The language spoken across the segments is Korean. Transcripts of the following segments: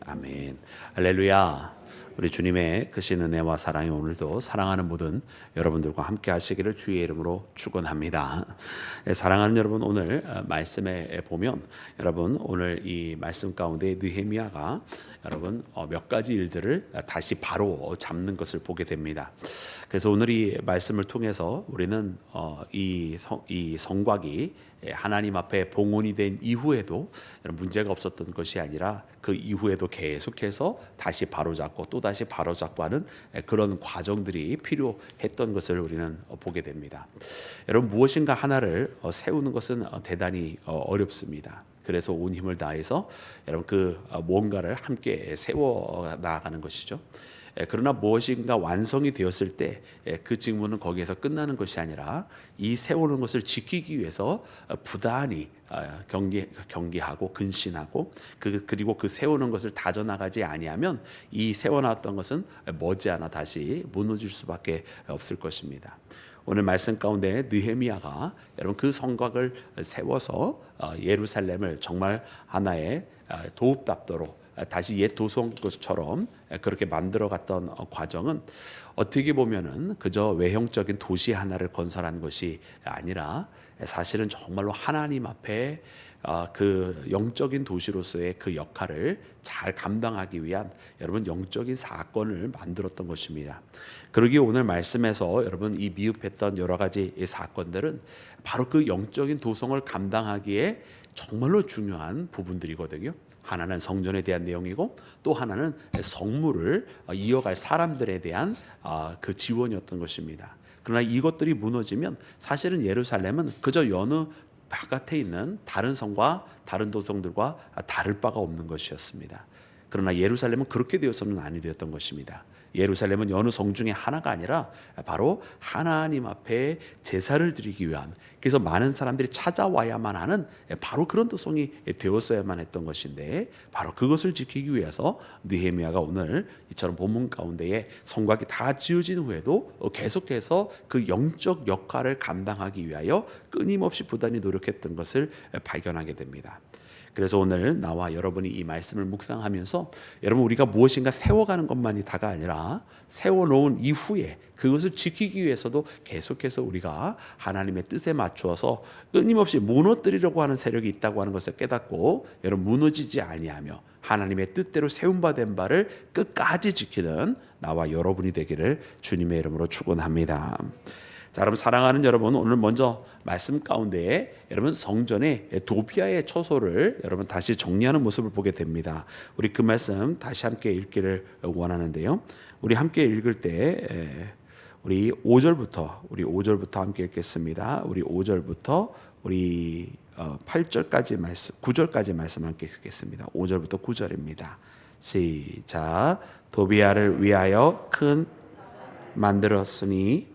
아멘. 할렐루야. 우리 주님의 크신 은혜와 사랑이 오늘도 사랑하는 모든 여러분들과 함께 하시기를 주의 이름으로 축원합니다. 사랑하는 여러분, 오늘 말씀에 보면 여러분 오늘 이 말씀 가운데 느헤미야가 여러분 몇 가지 일들을 다시 바로 잡는 것을 보게 됩니다. 그래서 오늘 이 말씀을 통해서 우리는 이 성곽이 하나님 앞에 봉헌이 된 이후에도 문제가 없었던 것이 아니라 그 이후에도 계속해서 다시 바로잡고 또 다시 바로잡고 하는 그런 과정들이 필요했던 것을 우리는 보게 됩니다. 여러분, 무엇인가 하나를 세우는 것은 대단히 어렵습니다. 그래서 온 힘을 다해서 여러분 그 뭔가를 함께 세워 나가는 것이죠. 그러나 무엇인가 완성이 되었을 때 그 직무는 거기에서 끝나는 것이 아니라 이 세우는 것을 지키기 위해서 부단히 경계하고 근신하고 그리고 그 세우는 것을 다져나가지 아니하면 이 세워놨던 것은 머지않아 다시 무너질 수밖에 없을 것입니다. 오늘 말씀 가운데 느헤미야가 여러분 그 성곽을 세워서 예루살렘을 정말 하나의 도읍답도록 다시 옛 도성처럼 그렇게 만들어갔던 과정은 어떻게 보면은 그저 외형적인 도시 하나를 건설한 것이 아니라 사실은 정말로 하나님 앞에 그 영적인 도시로서의 그 역할을 잘 감당하기 위한 여러분 영적인 사건을 만들었던 것입니다. 그러기에 오늘 말씀에서 여러분 이 미흡했던 여러 가지 사건들은 바로 그 영적인 도성을 감당하기에 정말로 중요한 부분들이거든요. 하나는 성전에 대한 내용이고 또 하나는 성물을 이어갈 사람들에 대한 그 지원이었던 것입니다. 그러나 이것들이 무너지면 사실은 예루살렘은 그저 여느 바깥에 있는 다른 성과 다른 도성들과 다를 바가 없는 것이었습니다. 그러나 예루살렘은 그렇게 되어서는 아니 되었던 것입니다. 예루살렘은 여느 성 중에 하나가 아니라 바로 하나님 앞에 제사를 드리기 위한, 그래서 많은 사람들이 찾아와야만 하는 바로 그런 도성이 되었어야만 했던 것인데, 바로 그것을 지키기 위해서 느헤미야가 오늘 이처럼 본문 가운데에 성곽이 다 지어진 후에도 계속해서 그 영적 역할을 감당하기 위하여 끊임없이 부단히 노력했던 것을 발견하게 됩니다. 그래서 오늘 나와 여러분이 이 말씀을 묵상하면서 여러분 우리가 무엇인가 세워가는 것만이 다가 아니라 세워놓은 이후에 그것을 지키기 위해서도 계속해서 우리가 하나님의 뜻에 맞추어서 끊임없이 무너뜨리려고 하는 세력이 있다고 하는 것을 깨닫고 여러분 무너지지 아니하며 하나님의 뜻대로 세움받은 바를 끝까지 지키는 나와 여러분이 되기를 주님의 이름으로 축원합니다. 자, 여러분 사랑하는 여러분, 오늘 먼저 말씀 가운데에 여러분 성전의 도비아의 처소를 여러분 다시 정리하는 모습을 보게 됩니다. 우리 그 말씀 다시 함께 읽기를 원하는데요. 우리 함께 읽을 때 우리 5절부터 함께 읽겠습니다. 우리 5절부터 우리 8절까지 말씀, 9절까지 말씀 함께 읽겠습니다. 5절부터 9절입니다. 시작. 도비아를 위하여 큰 만들었으니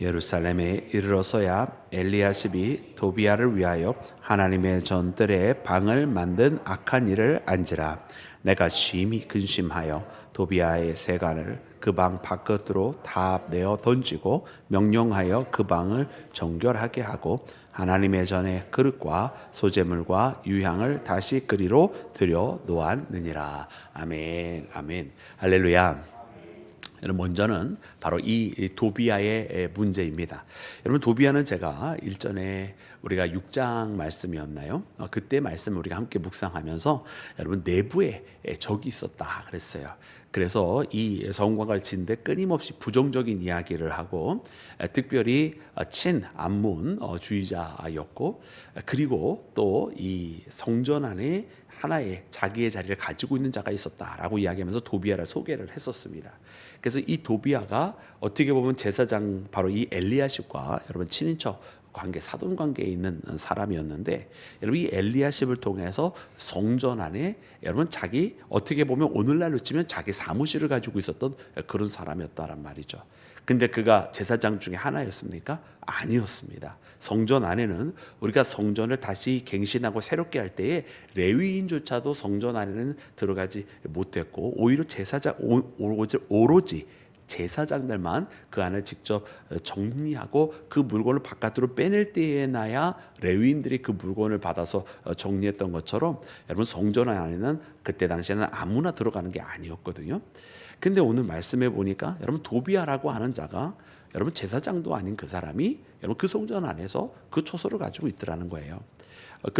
예루살렘에 이르러서야 엘리야십이 도비아를 위하여 하나님의 전뜰에 방을 만든 악한 일을 안지라. 내가 심히 근심하여 도비아의 세간을 그 방 바깥으로 다 내어 던지고 명령하여 그 방을 정결하게 하고 하나님의 전에 그릇과 소재물과 유향을 다시 그리로 들여 놓았느니라. 아멘, 아멘, 할렐루야. 여러분 먼저는 바로 이 도비아의 문제입니다. 여러분 도비아는 제가 일전에 우리가 6장 말씀이었나요? 그때 말씀을 우리가 함께 묵상하면서 여러분 내부에 적이 있었다 그랬어요. 그래서 이 성곽을 짓는데 끊임없이 부정적인 이야기를 하고 특별히 친암문 주의자였고 그리고 또 이 성전 안에 하나의 자기의 자리를 가지고 있는 자가 있었다라고 이야기하면서 도비아를 소개를 했었습니다. 그래서 이 도비아가 어떻게 보면 제사장 바로 이 엘리야십과 여러분 친인척 관계, 사돈 관계에 있는 사람이었는데, 여러분 이 엘리야십을 통해서 성전 안에 여러분 자기 어떻게 보면 오늘날로 치면 자기 사무실을 가지고 있었던 그런 사람이었다란 말이죠. 근데 그가 제사장 중에 하나였습니까? 아니었습니다. 성전 안에는 우리가 성전을 다시 갱신하고 새롭게 할 때에 레위인조차도 성전 안에는 들어가지 못했고, 오히려 제사장 오로지 제사장들만 그 안을 직접 정리하고 그 물건을 바깥으로 빼낼 때에나야 레위인들이 그 물건을 받아서 정리했던 것처럼, 여러분 성전 안에는 그때 당시에는 아무나 들어가는 게 아니었거든요. 근데 오늘 말씀해 보니까 여러분 도비아라고 하는 자가 여러분 제사장도 아닌 그 사람이 여러분 그 성전 안에서 그 처소를 가지고 있더라는 거예요.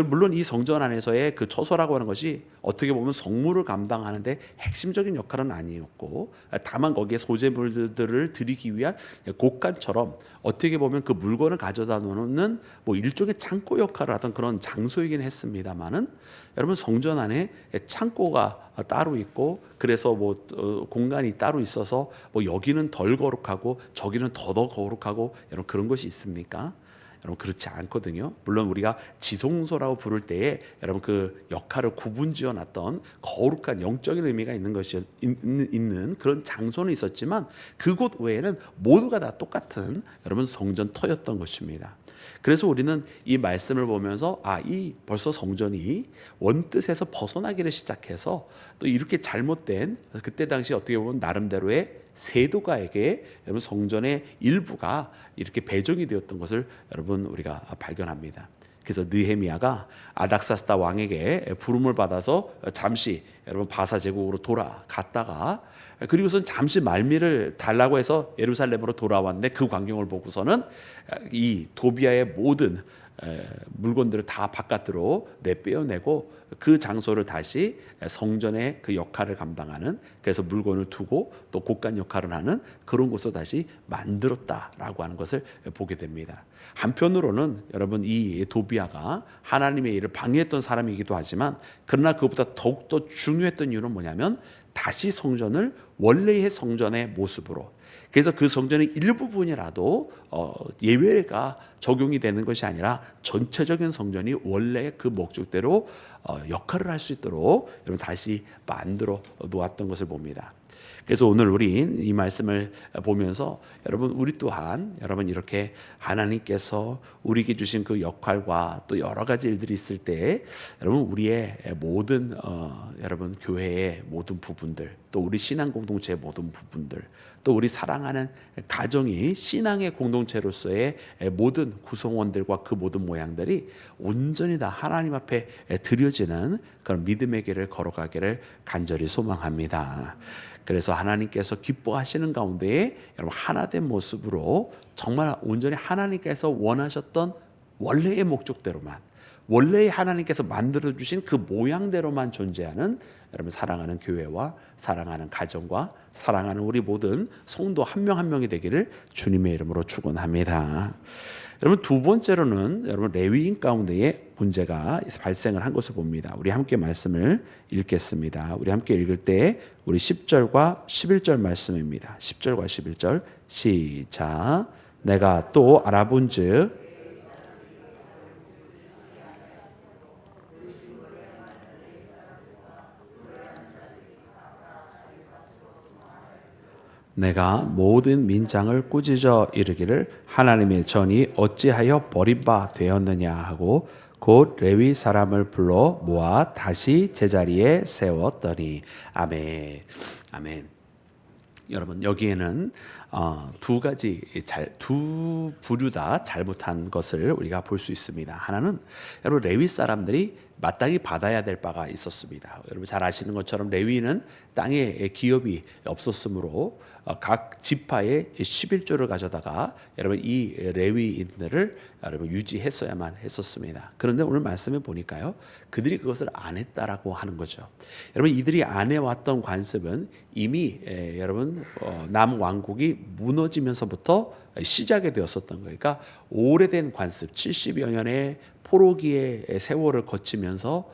물론 이 성전 안에서의 그 처소라고 하는 것이 어떻게 보면 성물을 감당하는데 핵심적인 역할은 아니었고, 다만 거기에 소재물들을 드리기 위한 곳간처럼 어떻게 보면 그 물건을 가져다 놓는 뭐 일종의 창고 역할을 하던 그런 장소이긴 했습니다만은, 여러분 성전 안에 창고가 따로 있고, 그래서 뭐 공간이 따로 있어서 뭐 여기는 덜 거룩하고 저기는 더 거룩하고 여러분 그런 것이 있습니까? 여러분 그렇지 않거든요. 물론 우리가 지성소라고 부를 때에 여러분 그 역할을 구분지어 놨던 거룩한 영적인 의미가 있는 것이 있는 그런 장소는 있었지만, 그곳 외에는 모두가 다 똑같은 여러분 성전터였던 것입니다. 그래서 우리는 이 말씀을 보면서 이 벌써 성전이 원뜻에서 벗어나기를 시작해서 또 이렇게 잘못된, 그때 당시 어떻게 보면 나름대로의 세도가에게 여러분 성전의 일부가 이렇게 배정이 되었던 것을 여러분 우리가 발견합니다. 그래서 느헤미야가 아닥사스다 왕에게 부름을 받아서 잠시 여러분 바사 제국으로 돌아갔다가, 그리고선 잠시 말미를 달라고 해서 예루살렘으로 돌아왔는데, 그 광경을 보고서는 이 도비아의 모든 물건들을 다 바깥으로 내빼어내고 그 장소를 다시 성전의 그 역할을 감당하는, 그래서 물건을 두고 또 곳간 역할을 하는 그런 곳을 다시 만들었다라고 하는 것을 보게 됩니다. 한편으로는 여러분 이 도비아가 하나님의 일을 방해했던 사람이기도 하지만, 그러나 그것보다 더욱더 중요했던 이유는 뭐냐면 다시 성전을 원래의 성전의 모습으로, 그래서 그 성전의 일부분이라도 예외가 적용이 되는 것이 아니라 전체적인 성전이 원래 그 목적대로 역할을 할 수 있도록 여러분 다시 만들어 놓았던 것을 봅니다. 그래서 오늘 우리 이 말씀을 보면서 여러분 우리 또한 여러분 이렇게 하나님께서 우리에게 주신 그 역할과 또 여러 가지 일들이 있을 때, 여러분 우리의 모든 여러분 교회의 모든 부분들, 또 우리 신앙 공동체의 모든 부분들, 또 우리 사랑하는 가정이 신앙의 공동체로서의 모든 구성원들과 그 모든 모양들이 온전히 다 하나님 앞에 드려지는 그런 믿음의 길을 걸어가기를 간절히 소망합니다. 그래서 하나님께서 기뻐하시는 가운데에 여러분 하나된 모습으로 정말 온전히 하나님께서 원하셨던 원래의 목적대로만, 원래의 하나님께서 만들어주신 그 모양대로만 존재하는 여러분 사랑하는 교회와 사랑하는 가정과 사랑하는 우리 모든 성도 한 명 한 명이 되기를 주님의 이름으로 축원합니다. 여러분 두 번째로는 여러분 레위인 가운데에 문제가 발생을 한 것을 봅니다. 우리 함께 말씀을 읽겠습니다. 우리 함께 읽을 때 우리 10절과 11절 말씀입니다. 10절과 11절 시작. 내가 또 알아본즉 내가 모든 민장을 꾸짖어 이르기를 하나님의 전이 어찌하여 버린 바 되었느냐 하고 곧 레위 사람을 불러 모아 다시 제자리에 세웠더니. 아멘. 아멘. 여러분 여기에는 두 부류 다 잘못한 것을 우리가 볼 수 있습니다. 하나는 여러분 레위 사람들이 마땅히 받아야 될 바가 있었습니다. 여러분 잘 아시는 것처럼 레위는 땅에 기업이 없었으므로 각 지파의 11조를 가져다가 여러분 이 레위인들을 여러분 유지했어야만 했었습니다. 그런데 오늘 말씀에 보니까요, 그들이 그것을 안 했다라고 하는 거죠. 여러분 이들이 안 해왔던 관습은 이미 여러분 남왕국이 무너지면서부터 시작이 되었었던 거예요. 그러니까 오래된 관습, 70여 년의 포로기의 세월을 거치면서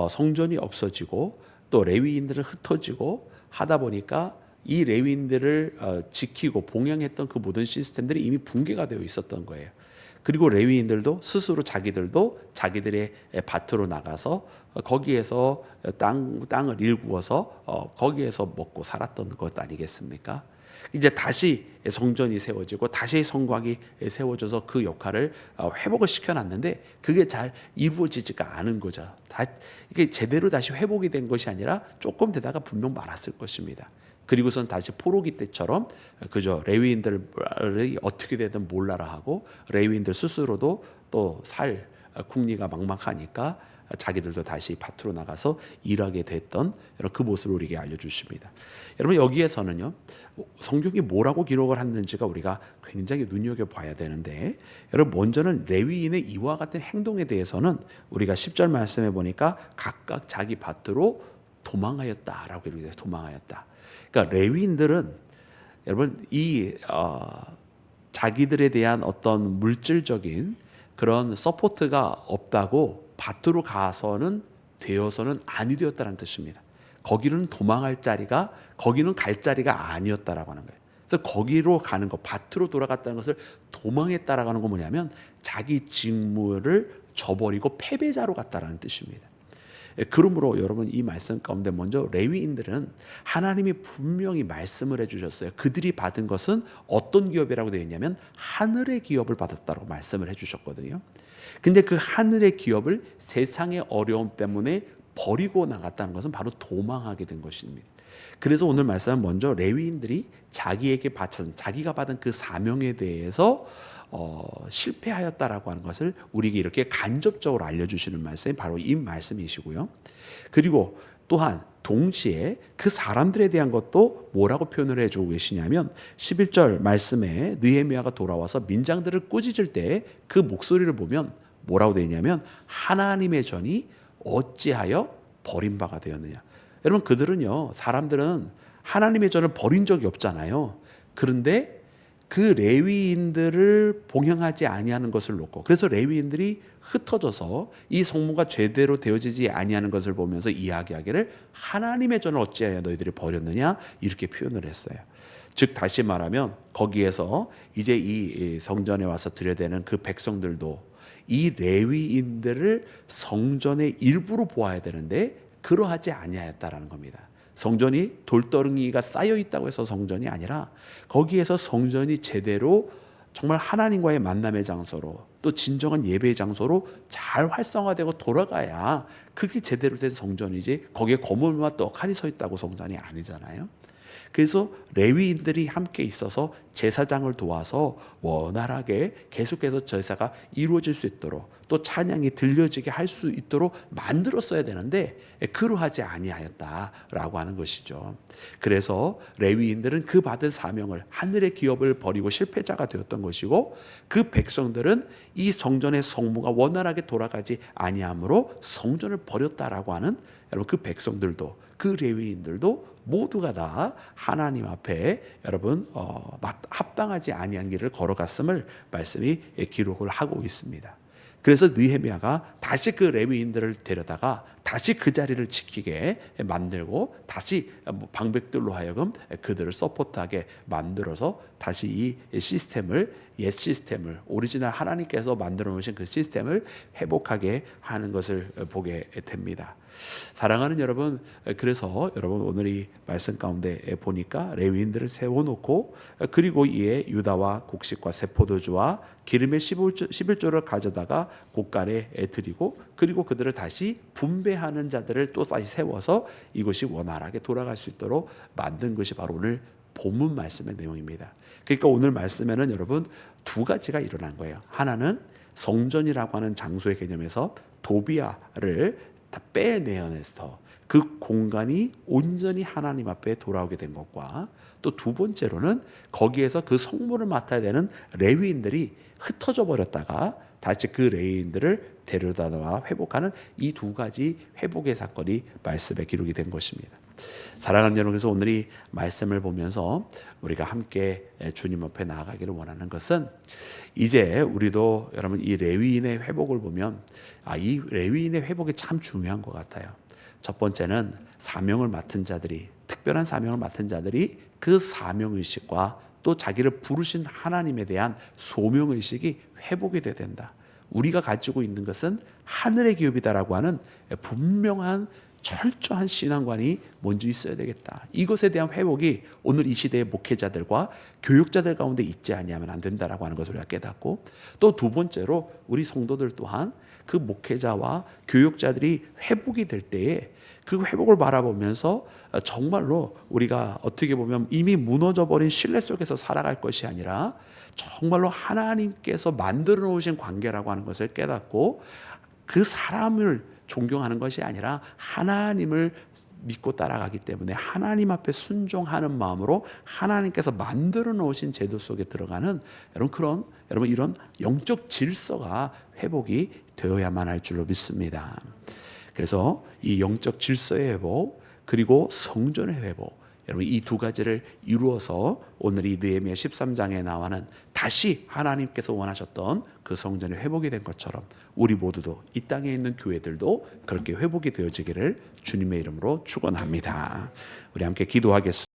성전이 없어지고 또 레위인들은 흩어지고 하다 보니까 이 레위인들을 지키고 봉양했던 그 모든 시스템들이 이미 붕괴가 되어 있었던 거예요. 그리고 레위인들도 스스로 자기들도 자기들의 밭으로 나가서 거기에서 땅을 일구어서 거기에서 먹고 살았던 것 아니겠습니까? 이제 다시 성전이 세워지고 다시 성곽이 세워져서 그 역할을 회복을 시켜놨는데 그게 잘 이루어지지가 않은 거죠. 이게 제대로 다시 회복이 된 것이 아니라 조금 되다가 분명 말았을 것입니다. 그리고선 다시 포로기 때처럼 그저 레위인들이 어떻게 되든 몰라라 하고 레위인들 스스로도 또 살 궁리가 막막하니까 자기들도 다시 밭으로 나가서 일하게 됐던 그 모습을 우리에게 알려주십니다. 여러분 여기에서는요 성경이 뭐라고 기록을 했는지가 우리가 굉장히 눈여겨봐야 되는데 여러분 먼저는 레위인의 이와 같은 행동에 대해서는 우리가 10절 말씀해 보니까 각각 자기 밭으로 도망하였다라고 기록이 돼요. 도망하였다. 그러니까 레위인들은 여러분 자기들에 대한 어떤 물질적인 그런 서포트가 없다고 밭으로 가서는 되어서는 아니 되었다는 뜻입니다. 거기는 도망할 자리가 거기는 갈 자리가 아니었다라고 하는 거예요. 그래서 거기로 가는 것, 밭으로 돌아갔다는 것을 도망했다라고 하는 건 뭐냐면 자기 직무를 저버리고 패배자로 갔다라는 뜻입니다. 그러므로 여러분 이 말씀 가운데 먼저 레위인들은 하나님이 분명히 말씀을 해주셨어요. 그들이 받은 것은 어떤 기업이라고 되어 있냐면 하늘의 기업을 받았다고 말씀을 해주셨거든요. 근데 그 하늘의 기업을 세상의 어려움 때문에 버리고 나갔다는 것은 바로 도망하게 된 것입니다. 그래서 오늘 말씀은 먼저 레위인들이 자기에게 바친 자기가 받은 그 사명에 대해서 실패하였다라고 하는 것을 우리에게 이렇게 간접적으로 알려주시는 말씀이 바로 이 말씀이시고요. 그리고 또한 동시에 그 사람들에 대한 것도 뭐라고 표현을 해주고 계시냐면 11절 말씀에 느헤미야가 돌아와서 민장들을 꾸짖을 때 그 목소리를 보면 뭐라고 되어 있냐면 하나님의 전이 어찌하여 버림바가 되었느냐. 여러분 그들은요 사람들은 하나님의 전을 버린 적이 없잖아요. 그런데 그 레위인들을 봉양하지 아니하는 것을 놓고 그래서 레위인들이 흩어져서 이 성문가 제대로 되어지지 아니하는 것을 보면서 이야기하기를 하나님의 전을 어찌하여 너희들이 버렸느냐 이렇게 표현을 했어요. 즉 다시 말하면 거기에서 이제 이 성전에 와서 드려야되는 그 백성들도 이 레위인들을 성전의 일부로 보아야 되는데 그러하지 아니하였다라는 겁니다. 성전이 돌덩이가 쌓여 있다고 해서 성전이 아니라 거기에서 성전이 제대로 정말 하나님과의 만남의 장소로 또 진정한 예배의 장소로 잘 활성화되고 돌아가야 그게 제대로 된 성전이지 거기에 거물과 떡하니 서 있다고 성전이 아니잖아요. 그래서 레위인들이 함께 있어서 제사장을 도와서 원활하게 계속해서 제사가 이루어질 수 있도록 또 찬양이 들려지게 할 수 있도록 만들었어야 되는데 그러하지 아니하였다라고 하는 것이죠. 그래서 레위인들은 그 받은 사명을 하늘의 기업을 버리고 실패자가 되었던 것이고 그 백성들은 이 성전의 성무가 원활하게 돌아가지 아니하므로 성전을 버렸다라고 하는 여러분 그 백성들도 그 레위인들도 모두가 다 하나님 앞에 여러분 합당하지 아니한 길을 걸어갔음을 말씀이 기록을 하고 있습니다. 그래서 느헤미야가 다시 그 레위인들을 데려다가 다시 그 자리를 지키게 만들고 다시 방백들로 하여금 그들을 서포트하게 만들어서 다시 이 시스템을 옛 시스템을 오리지널 하나님께서 만들어 놓으신 그 시스템을 회복하게 하는 것을 보게 됩니다. 사랑하는 여러분, 그래서 여러분 오늘 이 말씀 가운데 보니까 레위인들을 세워놓고 그리고 이에 유다와 곡식과 세포도주와 기름의 11조를 가져다가 곳간에 드리고 그리고 그들을 다시 분배하는 자들을 또 다시 세워서 이것이 원활하게 돌아갈 수 있도록 만든 것이 바로 오늘 본문 말씀의 내용입니다. 그러니까 오늘 말씀에는 여러분 두 가지가 일어난 거예요. 하나는 성전이라고 하는 장소의 개념에서 도비아를 다 빼내어내서 그 공간이 온전히 하나님 앞에 돌아오게 된 것과 또 두 번째로는 거기에서 그 성물을 맡아야 되는 레위인들이 흩어져 버렸다가 다시 그 레위인들을 데려다와 회복하는 이 두 가지 회복의 사건이 말씀에 기록이 된 것입니다. 사랑하는 여러분, 그래서 오늘 이 말씀을 보면서 우리가 함께 주님 앞에 나아가기를 원하는 것은 이제 우리도 여러분 이 레위인의 회복을 보면 이 레위인의 회복이 참 중요한 것 같아요. 첫 번째는 사명을 맡은 자들이 특별한 사명을 맡은 자들이 그 사명의식과 또 자기를 부르신 하나님에 대한 소명의식이 회복이 돼야 된다. 우리가 가지고 있는 것은 하늘의 기업이다라고 하는 분명한 철저한 신앙관이 먼저 있어야 되겠다. 이것에 대한 회복이 오늘 이 시대의 목회자들과 교육자들 가운데 있지 아니하면 안 된다라고 하는 것을 우리가 깨닫고, 또 두 번째로 우리 성도들 또한 그 목회자와 교육자들이 회복이 될 때에 그 회복을 바라보면서 정말로 우리가 어떻게 보면 이미 무너져 버린 신뢰 속에서 살아갈 것이 아니라 정말로 하나님께서 만들어 놓으신 관계라고 하는 것을 깨닫고, 그 사람을 존경하는 것이 아니라 하나님을 믿고 따라가기 때문에 하나님 앞에 순종하는 마음으로 하나님께서 만들어 놓으신 제도 속에 들어가는 여러분 이런 영적 질서가 회복이 되어야만 할 줄로 믿습니다. 그래서 이 영적 질서의 회복 그리고 성전의 회복, 여러분 이 두 가지를 이루어서 오늘 이 느헤미야 13장에 나와는 다시 하나님께서 원하셨던 그 성전이 회복이 된 것처럼 우리 모두도 이 땅에 있는 교회들도 그렇게 회복이 되어지기를 주님의 이름으로 축원합니다. 우리 함께 기도하겠습니다.